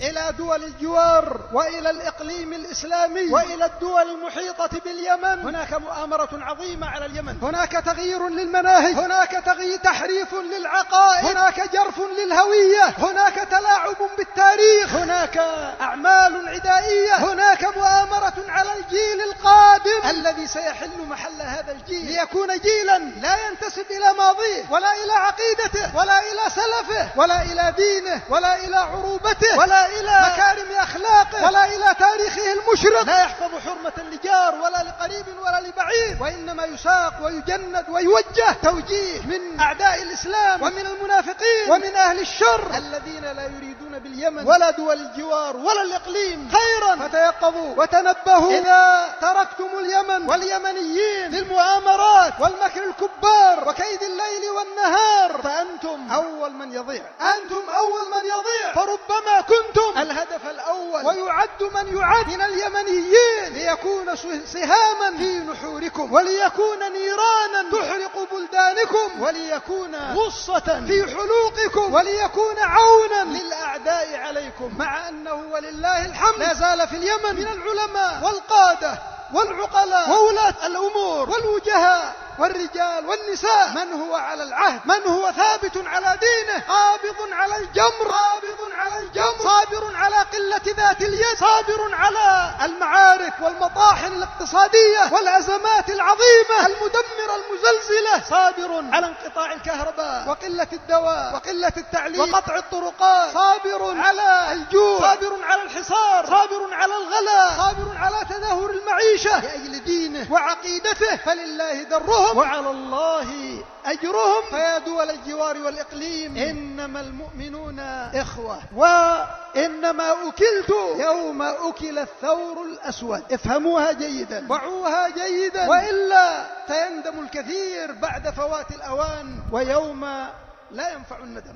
إلى دول الجوار وإلى الإقليم الإسلامي وإلى الدول المحيطة باليمن. هناك مؤامرة عظيمة على اليمن، هناك تغيير للمناهج، هناك تحريف للعقائد، هناك جرف للهوية، هناك تلاعب بالتاريخ، هناك أعمال عدائية، هناك مؤامرة على الجيل القادم الذي سيحل محل هذا الجيل ليكون جيلا لا ينتسب إلى ماضيه ولا إلى عقيدته ولا إلى سلفه ولا إلى دينه ولا إلى عروبته ولا إلى مكارم أخلاقه ولا إلى تاريخه المشرق، لا يحفظ حرمة لجار ولا لقريب ولا لبعيد، وإنما يساق ويجند ويوجه توجيه من أعداء الإسلام ومن المنافقين ومن أهل الشر الذين لا يريدون باليمن ولا دول الجوار ولا الإقليم خيرا. فتيقظوا وتنبهوا، إذا تركتم اليمن واليمنيين للمؤامرات والمكر الكبار وكيد الليل والنهار فأنتم أول من يضيع، أنتم أول من يضيع، فربما كنتم الهدف الأول ويعد من يعد من اليمنيين ليكون سهاما في نحوركم وليكون نيرانا تحرق بلدانكم وليكون غصة في حلوقكم وليكون عونا للأعداء عليكم، مع أنه ولله الحمد لا زال في اليمن من العلماء والقادة والعقلاء وولاة الأمور والوجهاء والرجال والنساء من هو على العهد، من هو ثابت على دينه، قابض على الجمر، صابر على قلة ذات اليد، صابر على المعارك والمطاحن الاقتصادية والأزمات العظيمة المدمرة المزلزلة، صابر على انقطاع الكهرباء وقلة الدواء وقلة التعليم وقطع الطرقات، صابر على الجوع، صابر على الحصار، صابر على الغلاء، صابر على تدهور المعيشة لأجل دينه وعقيدته، فلله درهم وعلى الله أجرهم. فيا دول الجوار والإقليم، إنما المؤمنون إخوة، وإنما أكلت يوم أكل الثور الأسود. افهموها جيدا، وعوها جيدا، وإلا سيندم الكثير بعد فوات الأوان ويوم لا ينفع الندم.